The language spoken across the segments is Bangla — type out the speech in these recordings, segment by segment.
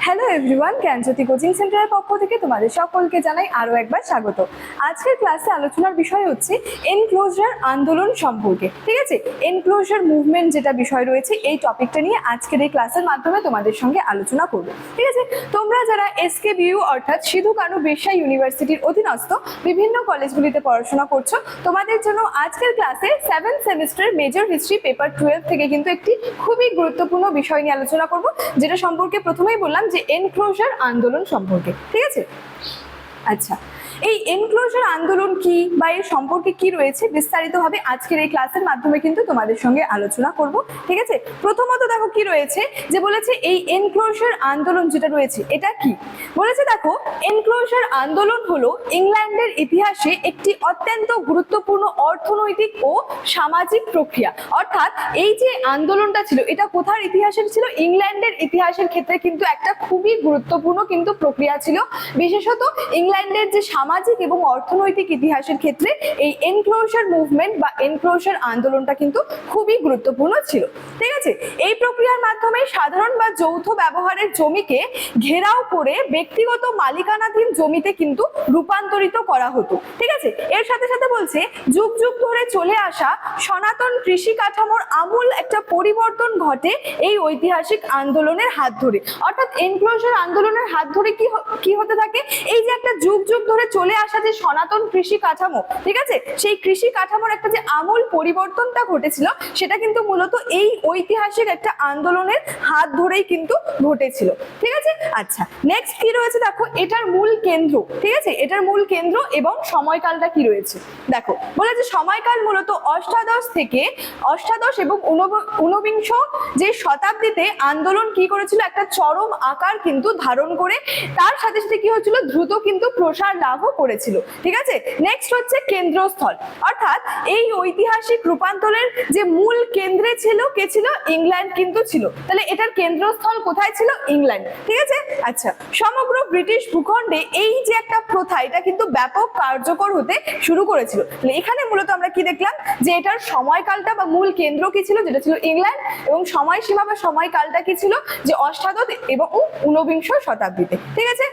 হ্যালো এভরিওয়ান, জ্ঞানজ্যোতি কোচিং সেন্টারের পক্ষ থেকে তোমাদের সকলকে জানাই আরও একবার স্বাগত। আজকের ক্লাসে আলোচনার বিষয় হচ্ছে এনক্লোজার আন্দোলন সম্পর্কে। ঠিক আছে, এনক্লোজার মুভমেন্ট যেটা বিষয় রয়েছে এই টপিকটা নিয়ে আজকের এই ক্লাসের মাধ্যমে তোমাদের সঙ্গে আলোচনা করব। ঠিক আছে, তোমরা যারা SKBU অর্থাৎ সিধু কানু বিরসা ইউনিভার্সিটির অধীনস্থ বিভিন্ন কলেজগুলিতে পড়াশোনা করছো, তোমাদের জন্য আজকের ক্লাসে 7th semester major history paper 12 থেকে কিন্তু একটি খুবই গুরুত্বপূর্ণ বিষয় নিয়ে আলোচনা করব, যেটা সম্পর্কে প্রথমেই বললাম যে এনক্লোজার আন্দোলন সম্পর্কে। ঠিক আছে, আচ্ছা, এই এনক্লোজার আন্দোলন কি বা এর সম্পর্কে কি রয়েছে বিস্তারিতভাবে আজকের এই ক্লাসের মাধ্যমে কিন্তু তোমাদের সঙ্গে আলোচনা করব। ঠিক আছে, প্রথমত দেখো কি রয়েছে, যে বলেছে এই এনক্লোজার আন্দোলন যেটা রয়েছে এটা কি বলেছে। দেখো, এনক্লোজার আন্দোলন হলো ইংল্যান্ডের ইতিহাসে একটি অত্যন্ত গুরুত্বপূর্ণ অর্থনৈতিক ও সামাজিক প্রক্রিয়া। অর্থাৎ এই যে আন্দোলনটা ছিল এটা কোথার ইতিহাসের ছিল? ইংল্যান্ডের ইতিহাসের ক্ষেত্রে কিন্তু একটা খুবই গুরুত্বপূর্ণ কিন্তু প্রক্রিয়া ছিল। বিশেষত ইংল্যান্ডের যে সামাজিক এবং অর্থনৈতিক ইতিহাসের ক্ষেত্রে এই এনক্লোজার মুভমেন্ট বা এনক্লোজার আন্দোলনটা কিন্তু খুবই গুরুত্বপূর্ণ ছিল। ঠিক আছে, এই প্রক্রিয়ার মাধ্যমে সাধারণ বা যৌথ ব্যবহারের জমিকে ঘেরাও করে ব্যক্তিগত মালিকানাধীন জমিতে কিন্তু রূপান্তরিত করা হতো। ঠিক আছে, এর সাথে সাথে বলছে যুগ যুগ ধরে চলে আসা সনাতন কৃষি কাঠামোর আমূল একটা পরিবর্তন ঘটে এই ঐতিহাসিক আন্দোলনের হাত ধরে। অর্থাৎ এনক্লোজার আন্দোলনের হাত ধরে কি হতে থাকে? এই যে একটা যুগ যুগ ধরে চলে আসা যে সনাতন কৃষি কাঠামো, ঠিক আছে, সেই কৃষি কাঠামোর একটা যে আমূল পরিবর্তনটা ঘটেছিল সেটা কিন্তু মূলত এই ঐতিহাসিক একটা আন্দোলনের হাত ধরেই কিন্তু ঘটেছিল। ঠিক আছে, আচ্ছা, নেক্সট কি রয়েছে দেখো, এটার মূল কেন্দ্র। ঠিক আছে, এটার মূল কেন্দ্র এবং সময়কালটা কি রয়েছে দেখো। বলেছে সময়কাল মূলত অষ্টাদশ এবং ঊনবিংশ যে শতাব্দীতে আন্দোলন কি করেছিল, একটা চরম আকার কিন্তু ধারণ করে তার সাথে সাথে কি হচ্ছিল, দ্রুত কিন্তু প্রসার লাভও করেছিল। ঠিক আছে, নেক্সট হচ্ছে কেন্দ্রস্থল। অর্থাৎ এই ঐতিহাসিক রূপান্তরের যে মূল কেন্দ্রে ছিল কে ছিল? ইংল্যান্ড কিন্তু ছিল। তাহলে এটার কেন্দ্রস্থল কোথায় ছিল? ইংল্যান্ড। ঠিক আছে, আচ্ছা, সমগ্র ব্রিটিশ ভূখণ্ডে এই যে একটা প্রথা এটা কিন্তু ব্যাপক কার্যকর হতে শুরু করেছিল। তাহলে এখানে মূলত আমরা কি দেখলাম, যে এটার সময়কালটা বা মূল কেন্দ্র কি ছিল, যেটা ছিল ইংল্যান্ড, এবং সময়সীমা বা সময়কালটা কি ছিল, যে অষ্টাদশ এবং ঊনবিংশ শতাব্দীতে। ঠিক আছে,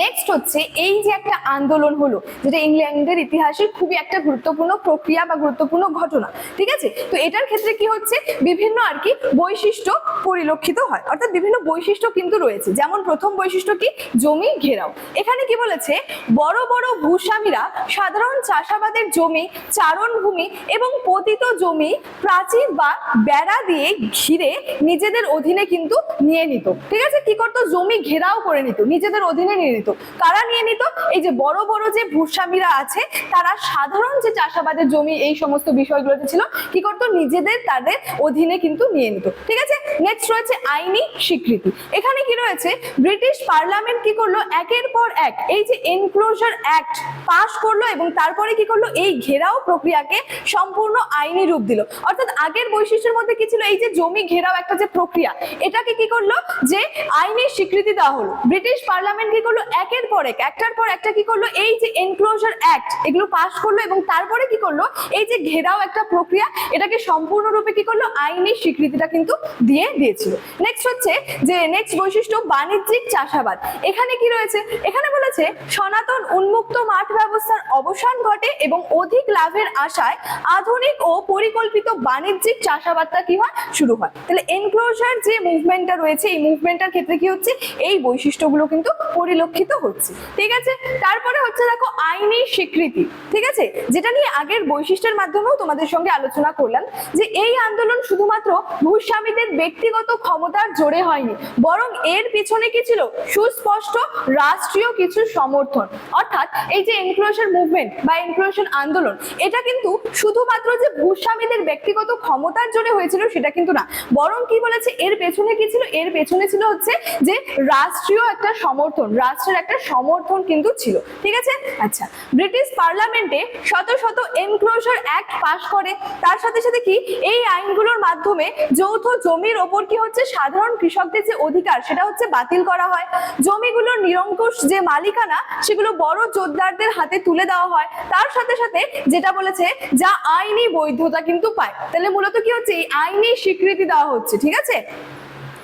নেক্সট হচ্ছে এই যে একটা আন্দোলন হলো যেটা ইংল্যান্ডের ইতিহাসে খুবই একটা গুরুত্বপূর্ণ প্রক্রিয়া বা গুরুত্বপূর্ণ ঘটনা। ঠিক আছে, তো এটার ক্ষেত্রে কি হচ্ছে, বিভিন্ন আর কি বৈশিষ্ট্য পরিলক্ষিত হয়। অর্থাৎ বিভিন্ন বৈশিষ্ট্য কিন্তু রয়েছে। যেমন প্রথম বৈশিষ্ট্য কি? জমি ঘেরাও। এখানে কি বলেছে, বড় বড় ভূস্বামীরা সাধারণ চাষাবাদের জমি, চারণভূমি এবং পতিত জমি প্রাচীর বা বেড়া দিয়ে ঘিরে নিজেদের অধীনে কিন্তু নিয়ে নিত। ঠিক আছে, কি করতো? জমি ঘেরাও করে নিত, নিজেদের অধীনে নিয়ে নিত। কারা নিয়ে নিত? এই যে বড় বড় যে ভূস্বামীরা আছে তারা সাধারণ যে চাষাবাদের জমি এই সমস্ত বিষয়গুলোতে ছিল কি করতো, নিজেদের তাদের অধীনে কিন্তু নিয়ে নিত। ঠিক আছে, নেক্সট রয়েছে আইনি স্বীকৃতি। এখানে কি রয়েছে, ব্রিটিশ পার্লামেন্ট কি করলো, একের পর এক এই যে এনক্লোজার অ্যাক্ট পাস করলো এবং তারপরে কি করলো, এই ঘেরাও প্রক্রিয়াকে সম্পূর্ণ আইনি রূপ দিল। অর্থাৎ আগের বৈশিষ্ট্যের মধ্যে কি ছিল, এই যে জমি ঘেরাও একটা যে প্রক্রিয়া এটাকে কি করলো, যে আইনি স্বীকৃতি দেওয়া হলো। ব্রিটিশ পার্লামেন্ট কি করলো, একের পর এক একটার পর একটা কি করলো, এই যে এনক্লোজার অ্যাক্ট এগুলো পাস করলো এবং তারপরে কি করলো, এই যে ঘেরাও একটা প্রক্রিয়া এটাকে সম্পূর্ণরূপে কি করলো, আইনি স্বীকৃতিটা কিন্তু দিয়েছিল। নেক্সট হচ্ছে যে নেক্সট বৈশিষ্ট্য বাণিজ্যিক চাষাবাদ। এখানে কি রয়েছে, এখানে বলেছে সনাতন উন্মুক্ত মাঠ ব্যবস্থার অবসান ঘটে এবং অধিক লাভের আশায় আধুনিক ও পরিকল্পিত বাণিজ্যিক চাষাবাদটা কি হয়, শুরু হয়। তাহলে এনক্লোজার যে মুভমেন্টটা রয়েছে এই মুভমেন্টটার ক্ষেত্রে কি হচ্ছে, এই বৈশিষ্ট্যগুলো কিন্তু পরিলক্ষিত হচ্ছে। ঠিক আছে, তারপরে হচ্ছে দেখো আইনি স্বীকৃতি। ঠিক আছে, যেটা নিয়ে আগের বৈশিষ্ট্যের মাধ্যমেও তোমাদের সঙ্গে আলোচনা করলাম, যে এই আন্দোলন শুধুমাত্র ভূস্বামীদের ব্যক্তিগত ক্ষমতার জোরে হয়নি, বরং এর পিছনে কি ছিল, সুস্পষ্ট রাষ্ট্রীয় কিছু সমর্থন। অর্থাৎ এই যে এনক্লোজার মুভমেন্ট বা এনক্লোজার আন্দোলন এটা কিন্তু শুধুমাত্র যে ভূস্বামীদের ব্যক্তিগত ক্ষমতার জোরে হয়েছিল সেটা কিন্তু না, বরং কি বলেছে, এর পেছনে কি ছিল, এর পেছনে ছিল হচ্ছে যে রাষ্ট্রীয় একটা সমর্থন, রাষ্ট্রের একটা সমর্থন কিন্তু ছিল। ঠিক আছে, আচ্ছা, ব্রিটিশ পার্লামেন্টে শত শত এনক্লোজার অ্যাক্ট পাস করে। তার সাথে সাথে কি এই আইনগুলোর মাধ্যমে যৌথ জমির ওপর কি হচ্ছে, সাধারণ কৃষকদের যে অধিকার সেটা হচ্ছে বাতিল করা হয়। জমিগুলোর নিরঙ্কুশ যে মালিকানা সেগুলো বড় জোতদারদের হাতে তুলে দেওয়া হয়। তার সাথে সাথে যেটা বলেছে, যা আইনি বৈধতা কিন্তু পায়। তাহলে মূলত কি হচ্ছে, এই আইনি স্বীকৃতি দেওয়া হচ্ছে। ঠিক আছে,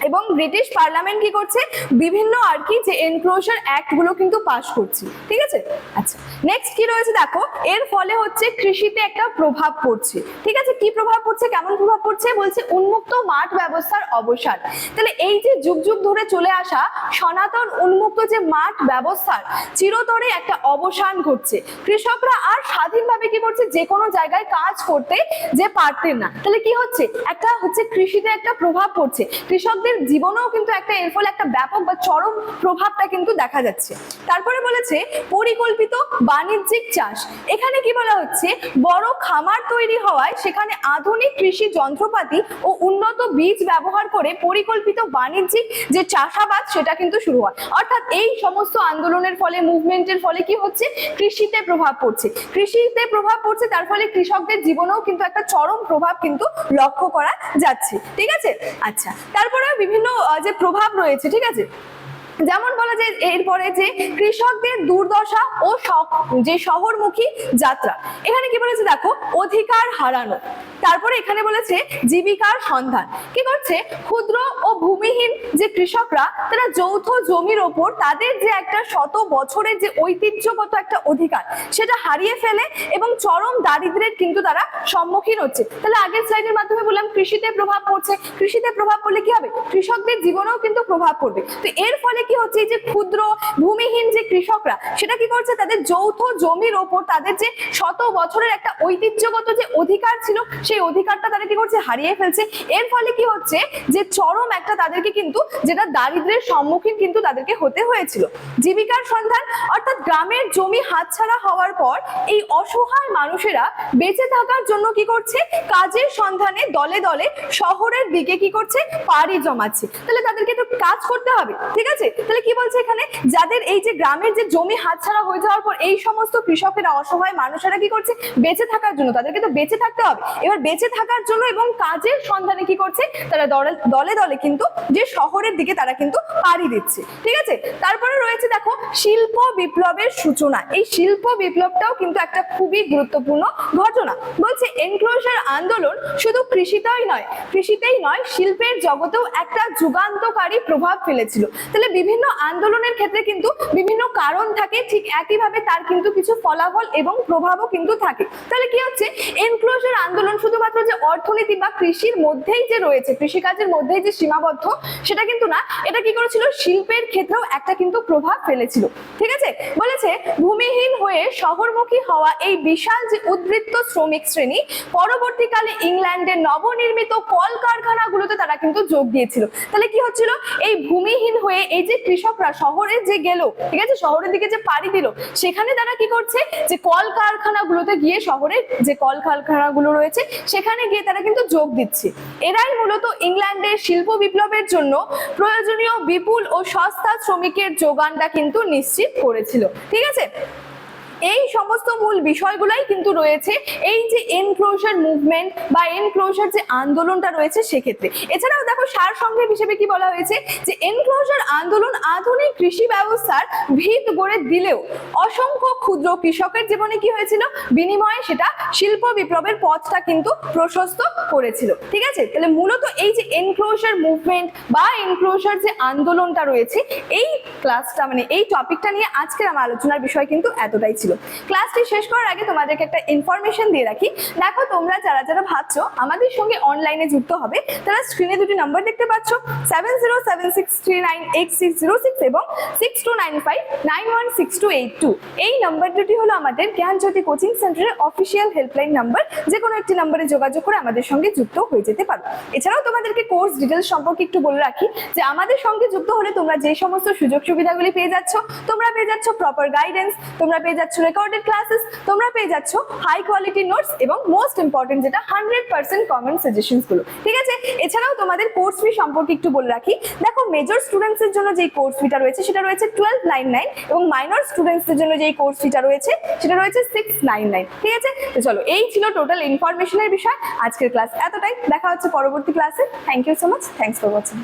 এবং ব্রিটিশ পার্লামেন্ট কি করছে, বিভিন্ন আর কি যে এনক্লোজার অ্যাক্ট গুলো কিন্তু পাস করছে। ঠিক আছে, আচ্ছা নেক্সট কি রয়েছে দেখো, এর ফলে হচ্ছে কৃষিতে একটা প্রভাব পড়ছে। ঠিক আছে, কি প্রভাব পড়ছে, কেমন প্রভাব পড়ছে, বলছে উন্মুক্ত মাঠ ব্যবস্থার অবসান। তাহলে এই যে যুগ যুগ ধরে চলে আসা সনাতন উন্মুক্ত যে মাঠ ব্যবস্থার চিরতরে একটা অবসান ঘটছে। কৃষকরা আর স্বাধীনভাবে কি করছে, যে কোনো জায়গায় কাজ করতে যে পারতেন না। তাহলে কি হচ্ছে, একটা হচ্ছে কৃষিতে একটা প্রভাব পড়ছে, কৃষকদের জীবনেও কিন্তু একটা এর ফলে একটা ব্যাপক বা চরম প্রভাবটা কিন্তু দেখা যাচ্ছে। তারপরে বলেছে পরিকল্পিত বাণিজ্যিক চাষ। এখানে কি বলা হচ্ছে, বড় খামার তৈরি হওয়ায় সেখানে আধুনিক কৃষি যন্ত্রপাতি ও উন্নত বীজ ব্যবহার করে পরিকল্পিত বাণিজ্যিক যে চাষাবাদ সেটা কিন্তু শুরু হয়। অর্থাৎ এই সমস্ত আন্দোলনের ফলে, মুভমেন্টের ফলে কি হচ্ছে, কৃষিতে প্রভাব পড়ছে, কৃষিতে প্রভাব পড়ছে, তার ফলে কৃষকদের জীবনেও কিন্তু একটা চরম প্রভাব কিন্তু লক্ষ্য করা যাচ্ছে। ঠিক আছে, আচ্ছা তারপরে বিভিন্ন যে প্রভাব রয়েছে, ঠিক আছে, যেমন বলা যায় এরপরে যে কৃষকদের দুর্দশা ও যে শহরমুখী যাত্রা। এখানে কি বলেছে দেখো, অধিকার হারানো। তারপরে এখানে বলেছে জীবিকার সন্ধান। কি করছে, ক্ষুদ্র ও ভূমিহীন যে কৃষকরা তারা যৌথ জমির ওপর তাদের যে একটা শত বছরের যে ঐতিহ্যগত একটা অধিকার সেটা হারিয়ে ফেলে এবং চরম দারিদ্র্যের কিন্তু তারা সম্মুখীন হচ্ছে। তাহলে আগের স্লাইডের মাধ্যমে বললাম কৃষিতে প্রভাব পড়ছে, কৃষিতে প্রভাব পড়লে কি হবে, কৃষকদের জীবনেও কিন্তু প্রভাব পড়বে। তো এর ফলে কি হচ্ছে, যে ক্ষুদ্র ভূমিহীন যে কৃষকরা সেটা কি করছে, তাদের যৌথ জমির ওপর তাদের যে শত বছরের একটা ঐতিহ্যগত যে অধিকার ছিল সেই অধিকারটা তারা কি করছে, হারিয়ে ফেলছে। এর ফলে কি হচ্ছে, যে চরম একটা তাদেরকে কিন্তু যেটা দারিদ্র্যের সম্মুখীন কিন্তু তাদেরকে হতে হয়েছিল। জীবিকার সন্ধান, অর্থাৎ গ্রামের জমি হাতছাড়া হওয়ার পর এই অসহায় মানুষেরা বেঁচে থাকার জন্য কি করছে, কাজের সন্ধানে দলে দলে শহরের দিকে কি করছে, পাড়ি জমাচ্ছে। তাহলে তাদেরকে তো কাজ করতে হবে। ঠিক আছে, তাহলে কি বলছে এখানে, যাদের এই যে গ্রামের যে জমি হাতছাড়া হয়ে যাওয়ার পর এই সমস্ত কৃষকেরা, অসহায় মানুষেরা কি করছে, বেঁচে থাকার জন্য, তাদেরকে তো বেঁচে থাকতে হবে, এবার বেঁচে থাকার জন্য এবং কাজের সন্ধানে কি করছে, তারা দলে দলে কিন্তু যে শহরের দিকে তারা কিন্তু পাড়ি দিচ্ছে। ঠিক আছে, তারপরে রয়েছে দেখো শিল্প বিপ্লবের সূচনা। এই শিল্প বিপ্লবটাও কিন্তু একটা খুবই গুরুত্বপূর্ণ ঘটনা। বলছে এনক্লোজার আন্দোলন শুধু কৃষিতেই নয় শিল্পের জগতেও একটা যুগান্তকারী প্রভাব ফেলেছিল। তাহলে বিভিন্ন আন্দোলনের ক্ষেত্রে কিন্তু বিভিন্ন কারণ থাকে, ঠিক একইভাবে তার কিন্তু কিছু ফলাফল এবং প্রভাবও কিন্তু থাকে। তাহলে কি হচ্ছে, এনক্লোজার আন্দোলন শুধুমাত্র যে অর্থনীতি বা কৃষির মধ্যেই যে রয়েছে, কৃষিকাজের মধ্যেই যে সীমাবদ্ধ সেটা কিন্তু না, এটা কি করেছিল, শিল্পের ক্ষেত্রেও একটা কিন্তু প্রভাব ফেলেছিল। ঠিক আছে, বলেছে ভূমিহীন হয়ে শহরমুখী হওয়া এই বিশাল যে উদ্বৃত্ত শ্রমিক শ্রেণী পরবর্তীকালে ইংল্যান্ডের নবনির্মিত কলকারখানাগুলোতে তারা কিন্তু যোগ দিয়েছিল। তাহলে কি হচ্ছিল, এই ভূমিহীন হয়ে এই যে কৃষকরা শহরে যে গেল, ঠিক আছে, শহরের দিকে যে পাড়ি দিল, সেখানে তারা কি করছে, যে কলকারখানাগুলোতে গিয়ে, শহরের যে কলকারখানাগুলো রয়েছে সেখানে গিয়ে তারা কিন্তু যোগ দিচ্ছে। এরাই মূলত ইংল্যান্ডের শিল্প বিপ্লবের জন্য প্রয়োজনীয় বিপুল ও সস্তা শ্রমিকের যোগানটা কিন্তু নিশ্চিত করেছিল। ঠিক আছে, এই সমস্ত মূল বিষয়গুলাই কিন্তু রয়েছে এই যে এনক্লোজার মুভমেন্ট বা এনক্লোজার যে আন্দোলনটা রয়েছে সেক্ষেত্রে। এছাড়াও দেখো সার সংক্ষেপ হিসেবে কি বলা হয়েছে, যে এনক্লোজার আন্দোলন আধুনিক কৃষি ব্যবস্থার ভিত গড়ে দিলেও অসংখ্য ক্ষুদ্র কৃষকের জীবনে কি হয়েছিল, বিনিময়ে সেটা শিল্প বিপ্লবের পথটা কিন্তু প্রশস্ত করেছিল। ঠিক আছে, তাহলে মূলত এই যে এনক্লোজার মুভমেন্ট বা এনক্লোজার যে আন্দোলনটা রয়েছে, এই ক্লাসটা মানে এই টপিকটা নিয়ে আজকের আমার আলোচনার বিষয় কিন্তু এতটাই ছিল। ক্লাসটি শেষ করার আগে তোমাদেরকে একটা ইনফরমেশন দিয়ে রাখি। দেখো তোমরা যারা ভাবছো আমাদের সঙ্গে অনলাইনে যুক্ত হবে, তারা স্ক্রিনে দুটি নাম্বার দেখতে পাচ্ছ, 7076398606 এবং 6295916282। এই নাম্বার দুটি হলো আমাদের জ্ঞানজ্যোতি কোচিং সেন্টারের অফিসিয়াল হেল্পলাইন নাম্বার। যে কোনো একটি নাম্বারে যোগাযোগ করে আমাদের সঙ্গে যুক্ত হয়ে যেতে পারো। এছাড়াও তোমাদেরকে কোর্স ডিটেলস সম্পর্কে একটু বলে রাখি, যে আমাদের সঙ্গে যুক্ত হলে তোমরা যে সমস্ত সুযোগ সুবিধাগুলি পেয়ে যাচ্ছ, তোমরা পেয়ে যাচ্ছ প্রপার গাইডেন্স, তোমরা পেয়ে যাচ্ছ রেকর্ডেড ক্লাসেস, তোমরা পেয়ে যাচ্ছ হাই কোয়ালিটি নোটস এবং মোস্ট ইম্পর্টেন্ট যেটা 100% কমেন্ট সাজেশনস গুলো। ঠিক আছে, এছাড়াও তোমাদের কোর্স ফি সম্পর্কে একটু বলে রাখি। দেখো মেজর স্টুডেন্টস এর জন্য যে কোর্স ফিটা রয়েছে সেটা রয়েছে 1299 এবং মাইনর স্টুডেন্টস এর জন্য যে কোর্স ফিটা রয়েছে সেটা রয়েছে 699। ঠিক আছে, তো চলো এই ছিল টোটাল ইনফরমেশনের বিষয়। আজকের ক্লাস এতটাই, দেখা হচ্ছে পরবর্তী ক্লাসে। Thank you so much, thanks for watching.